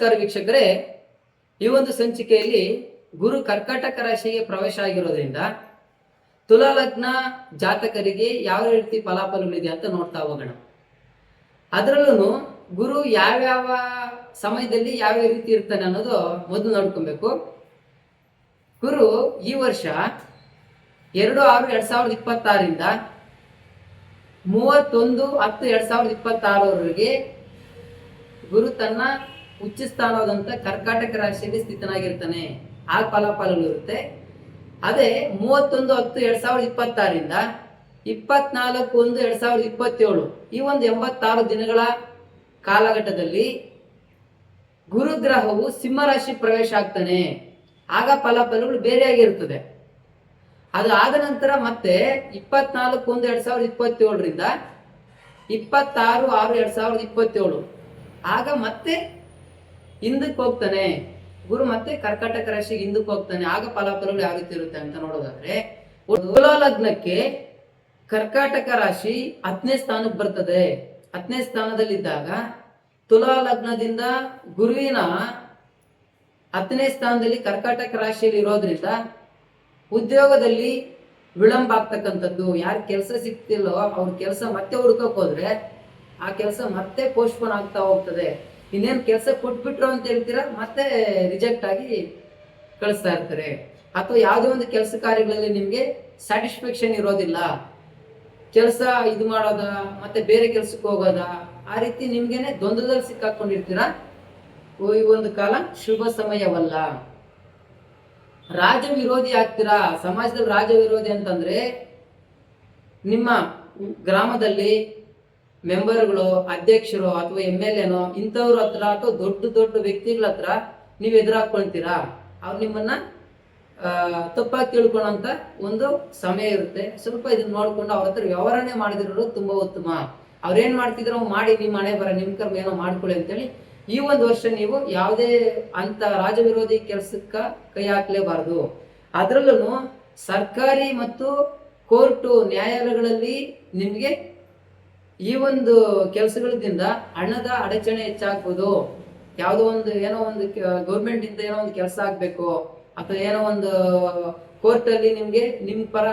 ನಮಸ್ಕಾರ ವೀಕ್ಷಕರೇ, ಈ ಒಂದು ಸಂಚಿಕೆಯಲ್ಲಿ ಗುರು ಕರ್ಕಾಟಕ ರಾಶಿಗೆ ಪ್ರವೇಶ ಆಗಿರೋದ್ರಿಂದ ತುಲಾ ಲಗ್ನ ಜಾತಕರಿಗೆ ಯಾವ ರೀತಿ ಫಲಾಫಲಗಳಿದೆ ಅಂತ ನೋಡ್ತಾ ಹೋಗೋಣ. ಅದರಲ್ಲೂ ಗುರು ಯಾವ್ಯಾವ ಸಮಯದಲ್ಲಿ ಯಾವ ರೀತಿ ಇರ್ತಾನೆ ಅನ್ನೋದು ಮೊದಲು ನೋಡ್ಕೊಬೇಕು. ಗುರು ಈ ವರ್ಷ 2/6/2026ರಿಂದ 31/10/2026ವರೆಗೆ ಗುರು ತನ್ನ ಉಚ್ಚ ಸ್ಥಾನವಾದಂತ ಕರ್ಕಾಟಕ ರಾಶಿಯಲ್ಲಿ ಸ್ಥಿತನಾಗಿರ್ತಾನೆ. ಆ ಫಲಾಫಲಗಳು ಇರುತ್ತೆ. ಅದೇ 31/10/2026ರಿಂದ 24/1/2027 ಈ ಒಂದು 86 ದಿನಗಳ ಕಾಲಘಟ್ಟದಲ್ಲಿ ಗುರುಗ್ರಹವು ಸಿಂಹರಾಶಿ ಪ್ರವೇಶ ಆಗ್ತಾನೆ. ಆಗ ಫಲಾಫಲಗಳು ಬೇರೆಯಾಗಿರುತ್ತದೆ. ಅದು ಆದ ನಂತರ ಮತ್ತೆ 24/1/2027ರಿಂದ 26/6/2027 ಆಗ ಮತ್ತೆ ಹಿಂದಕ್ಕೆ ಹೋಗ್ತಾನೆ. ಗುರು ಮತ್ತೆ ಕರ್ಕಾಟಕ ರಾಶಿಗೆ ಹಿಂದಕ್ಕೆ ಹೋಗ್ತಾನೆ. ಆಗ ಫಲಾಫಲಗಳು ಯಾವ ರೀತಿ ಇರುತ್ತೆ ಅಂತ ನೋಡೋದಾದ್ರೆ, ತುಲಾ ಲಗ್ನಕ್ಕೆ ಕರ್ಕಾಟಕ ರಾಶಿ 10ನೇ ಸ್ಥಾನಕ್ಕೆ ಬರ್ತದೆ. 10ನೇ ಸ್ಥಾನದಲ್ಲಿದ್ದಾಗ ತುಲಾ ಲಗ್ನದಿಂದ ಗುರುವಿನ 10ನೇ ಸ್ಥಾನದಲ್ಲಿ ಕರ್ಕಾಟಕ ರಾಶಿಯಲ್ಲಿ ಇರೋದ್ರಿಂದ ಉದ್ಯೋಗದಲ್ಲಿ ವಿಳಂಬ ಆಗ್ತಕ್ಕಂಥದ್ದು. ಯಾರು ಕೆಲಸ ಸಿಗ್ತಿಲ್ಲೋ ಅವ್ರ ಕೆಲಸ ಮತ್ತೆ ಹುಡ್ಕಕ್ ಹೋದ್ರೆ ಆ ಕೆಲಸ ಮತ್ತೆ ಪೋಸ್ಟ್ಪೋನ್ ಆಗ್ತಾ ಹೋಗ್ತದೆ. ಇನ್ನೇನು ಕೆಲಸ ಕೊಟ್ಬಿಟ್ರು ಅಂತ ಹೇಳ್ತೀರಾ, ಮತ್ತೆ ರಿಜೆಕ್ಟ್ ಆಗಿ ಕಳಿಸ್ತಾ ಇರ್ತಾರೆ. ಅಥವಾ ಯಾವುದೇ ಒಂದು ಕೆಲಸ ಕಾರ್ಯಗಳಲ್ಲಿ ನಿಮ್ಗೆ ಸ್ಯಾಟಿಸ್ಫ್ಯಾಕ್ಷನ್ ಇರೋದಿಲ್ಲ. ಕೆಲಸ ಇದು ಮಾಡೋದ ಮತ್ತೆ ಬೇರೆ ಕೆಲ್ಸಕ್ಕೆ ಹೋಗೋದ, ಆ ರೀತಿ ನಿಮ್ಗೇನೆ ದ್ವಂದ್ವದಲ್ಲಿ ಸಿಕ್ಕಾಕೊಂಡಿರ್ತೀರಾ. ಈ ಒಂದು ಕಾಲ ಶುಭ ಸಮಯವಲ್ಲ. ರಾಜ ವಿರೋಧಿ ಆಗ್ತೀರಾ. ಸಮಾಜದಲ್ಲಿ ರಾಜ ವಿರೋಧಿ ಅಂತಂದ್ರೆ ನಿಮ್ಮ ಗ್ರಾಮದಲ್ಲಿ ಮೆಂಬರ್ಗಳು, ಅಧ್ಯಕ್ಷರು ಅಥವಾ MLA ಇಂಥವ್ರ ಹತ್ರ ಅಥವಾ ದೊಡ್ಡ ದೊಡ್ಡ ವ್ಯಕ್ತಿಗಳ ಹತ್ರ ನೀವು ಎದುರಾಕೊಳ್ತೀರಾ. ಅವ್ರು ನಿಮ್ಮನ್ನ ತಪ್ಪಾಗಿ ತಿಳ್ಕೊಳ್ಳೋಂತ ಒಂದು ಸಮಯ ಇರುತ್ತೆ. ಸ್ವಲ್ಪ ಇದನ್ನ ನೋಡ್ಕೊಂಡು ಅವ್ರ ಹತ್ರ ವ್ಯವಹಾರನೆ ಮಾಡದಿರೋದು ತುಂಬಾ ಉತ್ತಮ. ಅವ್ರೇನ್ ಮಾಡ್ತಿದ್ರು ಮಾಡಿ, ನಿಮ್ಮ ಮನೆ ಬರ ನಿಮ್ ಕರ್ಮ ಏನೋ ಮಾಡ್ಕೊಳ್ಳಿ ಅಂತೇಳಿ ಈ ಒಂದು ವರ್ಷ ನೀವು ಯಾವುದೇ ಅಂತ ರಾಜವಿರೋಧಿ ಕೆಲಸಕ್ಕ ಕೈ ಹಾಕ್ಲೇಬಾರದು. ಅದರಲ್ಲೂ ಸರ್ಕಾರಿ ಮತ್ತು ಕೋರ್ಟು ನ್ಯಾಯಾಲಯಗಳಲ್ಲಿ ನಿಮ್ಗೆ ಈ ಒಂದು ಕೆಲಸಗಳಿಂದ ಹಣದ ಅಡಚಣೆ ಹೆಚ್ಚಾಗ್ಬೋದು. ಯಾವುದೋ ಒಂದು ಏನೋ ಒಂದು ಗೌರ್ಮೆಂಟ್ ಇಂದ ಏನೋ ಒಂದು ಕೆಲಸ ಆಗ್ಬೇಕು ಅಥವಾ ಏನೋ ಒಂದು ಕೋರ್ಟ್ ಅಲ್ಲಿ ನಿಮ್ಗೆ ನಿಮ್ ಪರ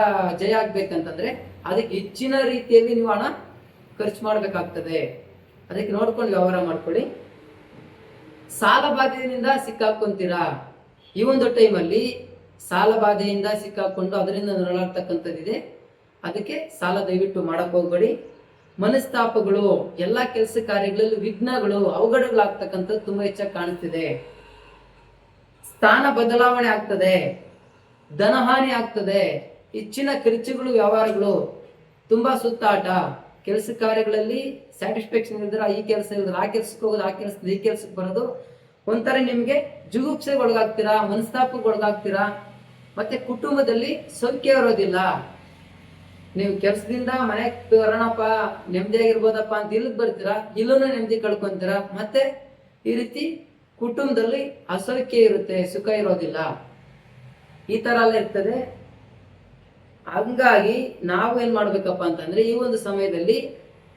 ಜಯ ಆಗ್ಬೇಕಂತಂದ್ರೆ ಅದಕ್ಕೆ ಹೆಚ್ಚಿನ ರೀತಿಯಲ್ಲಿ ನೀವು ಹಣ ಖರ್ಚು ಮಾಡ್ಬೇಕಾಗ್ತದೆ. ಅದಕ್ಕೆ ನೋಡ್ಕೊಂಡು ವ್ಯವಹಾರ ಮಾಡ್ಕೊಳ್ಳಿ. ಸಾಲ ಬಾಧೆಯಿಂದ ಸಿಕ್ಕಾಕೊಂತೀರಾ. ಈ ಒಂದು ಟೈಮಲ್ಲಿ ಸಾಲ ಬಾಧೆಯಿಂದ ಸಿಕ್ಕಾಕೊಂಡು ಅದರಿಂದ ನರಳಾಡ್ತಕ್ಕಂಥದ್ದಿದೆ. ಅದಕ್ಕೆ ಸಾಲ ದಯವಿಟ್ಟು ಮಾಡಕ್ ಹೋಗ್ಬೇಡಿ. ಮನಸ್ತಾಪಗಳು, ಎಲ್ಲಾ ಕೆಲಸ ಕಾರ್ಯಗಳಲ್ಲಿ ವಿಘ್ನಗಳು, ಅವಘಡಗಳಾಗ್ತಕ್ಕಂಥದ್ದು ತುಂಬಾ ಹೆಚ್ಚಾಗಿ ಕಾಣುತ್ತಿದೆ. ಸ್ಥಾನ ಬದಲಾವಣೆ ಆಗ್ತದೆ, ಧನಹಾನಿ ಆಗ್ತದೆ, ಹೆಚ್ಚಿನ ಖರ್ಚುಗಳು, ವ್ಯವಹಾರಗಳು, ತುಂಬಾ ಸುತ್ತಾಟ, ಕೆಲಸ ಕಾರ್ಯಗಳಲ್ಲಿ ಸ್ಯಾಟಿಸ್ಫ್ಯಾಕ್ಷನ್ ಇಲ್ದ್ರೆ ಈ ಕೆಲಸ ಇಲ್ದ್ರೆ ಆ ಕೆಲ್ಸಕ್ಕೆ ಹೋಗೋದು, ಆ ಕೆಲಸದ ಈ ಕೆಲ್ಸಕ್ಕೆ ಬರೋದು, ಒಂಥರ ನಿಮ್ಗೆ ಜುಗುಪ್ಸೆಗೆ ಒಳಗಾಗ್ತೀರಾ, ಮನಸ್ತಾಪಕ್ಕೆ ಒಳಗಾಗ್ತೀರಾ. ಮತ್ತೆ ಕುಟುಂಬದಲ್ಲಿ ಸೌಖ್ಯ ಇರೋದಿಲ್ಲ. ನೀವು ಕೆಲಸದಿಂದ ಮನೆಗೆ ಬರೋಣಪ್ಪ ನೆಮ್ಮದಿಯಾಗಿರ್ಬೋದಪ್ಪ ಅಂತ ಇಲ್ಲಿಗೆ ಬರ್ತೀರಾ, ಇಲ್ಲೂ ನೆಮ್ಮದಿ ಕಳ್ಕೊಂತೀರಾ. ಮತ್ತೆ ಈ ರೀತಿ ಕುಟುಂಬದಲ್ಲಿ ಅಸೌಖ್ಯ ಇರುತ್ತೆ, ಸುಖ ಇರೋದಿಲ್ಲ. ಈ ತರ ಎಲ್ಲ ಇರ್ತದೆ. ಹಂಗಾಗಿ ನಾವು ಏನ್ ಮಾಡ್ಬೇಕಪ್ಪ ಅಂತಂದ್ರೆ ಈ ಒಂದು ಸಮಯದಲ್ಲಿ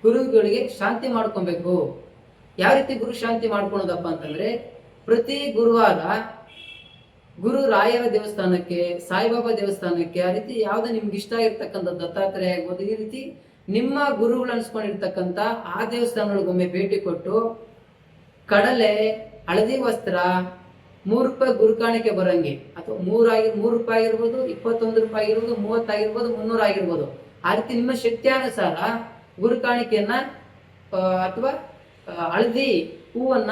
ಗುರುಗಳಿಗೆ ಶಾಂತಿ ಮಾಡ್ಕೊಬೇಕು. ಯಾವ ರೀತಿ ಗುರು ಶಾಂತಿ ಮಾಡ್ಕೊಳೋದಪ್ಪ ಅಂತಂದ್ರೆ, ಪ್ರತಿ ಗುರುವಾರ ಗುರು ರಾಯರ ದೇವಸ್ಥಾನಕ್ಕೆ, ಸಾಯಿಬಾಬಾ ದೇವಸ್ಥಾನಕ್ಕೆ, ಆ ರೀತಿ ಯಾವ್ದು ನಿಮ್ಗೆ ಇಷ್ಟ ಆಗಿರ್ತಕ್ಕಂಥ ದತ್ತಾತ್ರೇಯ ಆಗ್ಬೋದು, ಈ ರೀತಿ ನಿಮ್ಮ ಗುರುಗಳು ಅನ್ಸ್ಕೊಂಡಿರ್ತಕ್ಕಂಥ ಆ ದೇವಸ್ಥಾನಗಳಿಗೊಮ್ಮೆ ಭೇಟಿ ಕೊಟ್ಟು ಕಡಲೆ, ಹಳದಿ ವಸ್ತ್ರ, 3 ರೂಪಾಯಿ ಗುರು ಕಾಣಿಕೆ ಬರಂಗೆ, ಅಥವಾ 3 ರೂಪಾಯಿ ಆಗಿರ್ಬೋದು, 21 ರೂಪಾಯಿ ಆಗಿರ್ಬೋದು, 30 ಆಗಿರ್ಬೋದು, 300 ಆಗಿರ್ಬೋದು, ಆ ರೀತಿ ನಿಮ್ಮ ಶಕ್ತಿಯಾನುಸಾರ ಗುರು ಕಾಣಿಕೆಯನ್ನ ಅಥವಾ ಹಳದಿ ಹೂವನ್ನ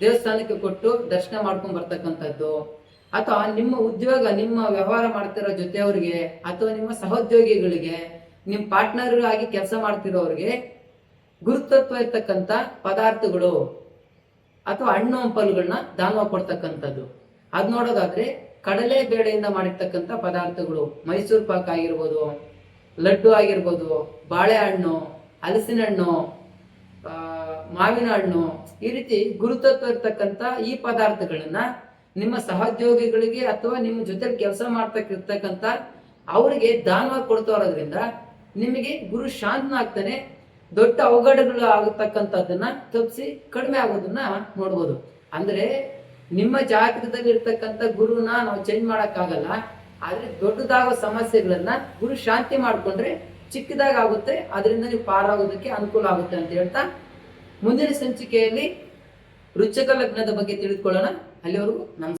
ದೇವಸ್ಥಾನಕ್ಕೆ ಕೊಟ್ಟು ದರ್ಶನ ಮಾಡ್ಕೊಂಡ್ ಬರ್ತಕ್ಕಂಥದ್ದು. ಅಥವಾ ನಿಮ್ಮ ಉದ್ಯೋಗ, ನಿಮ್ಮ ವ್ಯವಹಾರ ಮಾಡ್ತಿರೋ ಜೊತೆಯವ್ರಿಗೆ ಅಥವಾ ನಿಮ್ಮ ಸಹೋದ್ಯೋಗಿಗಳಿಗೆ, ನಿಮ್ಮ ಪಾರ್ಟ್ನರ್ ಆಗಿ ಕೆಲಸ ಮಾಡ್ತಿರೋರಿಗೆ ಗುರುತತ್ವ ಇರ್ತಕ್ಕಂಥ ಪದಾರ್ಥಗಳು ಅಥವಾ ಹಣ್ಣು ಹಂಪಲುಗಳನ್ನ ದಾನ ಕೊಡ್ತಕ್ಕಂಥದ್ದು. ಅದ್ ನೋಡೋದಾದ್ರೆ ಕಡಲೆ ಬೇಳೆಯಿಂದ ಮಾಡಿರ್ತಕ್ಕಂಥ ಪದಾರ್ಥಗಳು, ಮೈಸೂರು ಪಾಕ್ ಆಗಿರ್ಬೋದು, ಲಡ್ಡು ಆಗಿರ್ಬೋದು, ಬಾಳೆಹಣ್ಣು, ಹಲಸಿನ ಹಣ್ಣು, ಮಾವಿನ ಹಣ್ಣು, ಈ ರೀತಿ ಗುರುತತ್ವ ಇರ್ತಕ್ಕಂಥ ಈ ಪದಾರ್ಥಗಳನ್ನ ನಿಮ್ಮ ಸಹೋದ್ಯೋಗಿಗಳಿಗೆ ಅಥವಾ ನಿಮ್ಮ ಜೊತೆ ಕೆಲಸ ಮಾಡ್ತಕ್ಕಿರ್ತಕ್ಕಂಥ ಅವರಿಗೆ ದಾನವಾಗಿ ಕೊಡ್ತಾ ಇರೋದ್ರಿಂದ ನಿಮಗೆ ಗುರು ಶಾಂತನಾಗ್ತಾನೆ. ದೊಡ್ಡ ಅವಘಡಗಳು ಆಗತಕ್ಕಂಥದ್ದನ್ನ ತಪ್ಪಿಸಿ ಕಡಿಮೆ ಆಗೋದನ್ನ ನೋಡ್ಬೋದು. ಅಂದ್ರೆ ನಿಮ್ಮ ಜಾತಕದಲ್ಲಿ ಇರ್ತಕ್ಕಂಥ ಗುರುನ ನಾವು ಚೇಂಜ್ ಮಾಡಕ್ಕಾಗಲ್ಲ. ಆದ್ರೆ ದೊಡ್ಡದಾಗೋ ಸಮಸ್ಯೆಗಳನ್ನ ಗುರು ಶಾಂತಿ ಮಾಡ್ಕೊಂಡ್ರೆ ಚಿಕ್ಕದಾಗುತ್ತೆ, ಅದರಿಂದ ನೀವು ಪಾರಾಗೋದಕ್ಕೆ ಅನುಕೂಲ ಆಗುತ್ತೆ ಅಂತ ಹೇಳ್ತಾ ಮುಂದಿನ ಸಂಚಿಕೆಯಲ್ಲಿ ವೃಶ್ಚಿಕ ಲಗ್ನದ ಬಗ್ಗೆ ತಿಳಿದುಕೊಳ್ಳೋಣ. ಅಲ್ಲಿವರೆಗೂ ನಮಸ್ಕಾರ.